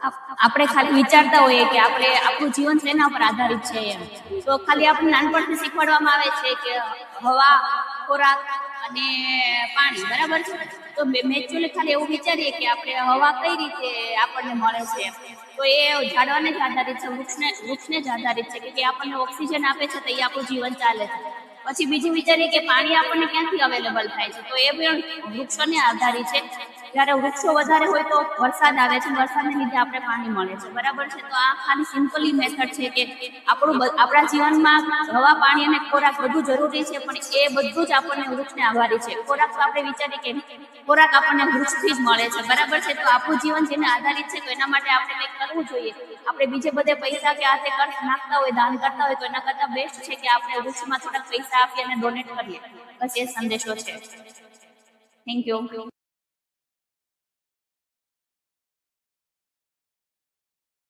આપણે ખાલી વિચારતા હોઈએ કે આપણે આપણું જીવન શેના પર આધારિત છે એમ, તો ખાલી આપણે નાનપણથી શીખવાડવામાં આવે છે કે હવા, ખોરાક અને પાણી, બરાબર છે. તો મેચ્યુઅલી ખાલી એવું વિચારીએ કે આપણે હવા કઈ રીતે આપણને મળે છે, તો એ ઝાડવાને જ આધારિત છે, વૃક્ષને જ આધારિત છે કે આપણને ઓક્સિજન આપે છે, તો એ આપણું જીવન ચાલે છે. પછી બીજું વિચારીએ કે પાણી આપણને ક્યાંથી અવેલેબલ થાય છે, તો એ પણ વૃક્ષોને આધારિત છે. જ્યારે વૃક્ષો વધારે હોય તો વરસાદ આવે છે, વરસાદને લીધે આપણે પાણી મળે છે, બરાબર છે. તો આ ખાલી સિમ્પલી મેથડ છે કે આપણા જીવનમાં હવા, પાણી અને ખોરાક બધું જરૂરી છે, પણ એ બધું જ આપણને વૃક્ષને આભારી છે. ખોરાક તો આપણે વિચારીએ કે ખોરાક આપણને વૃક્ષથી જ મળે છે, બરાબર છે. તો આપણું જીવન જેને આધારિત છે, તો એના માટે આપણે કંઈક કરવું જોઈએ. આપણે બીજે બધે પૈસા કે આ તે નાખતા હોય, દાન કરતા હોય, તો એના કરતા બેસ્ટ છે કે આપણે વૃક્ષમાં થોડાક પૈસા આપીએ અને ડોનેટ કરીએ. બસ એ સંદેશો છે. Thank you.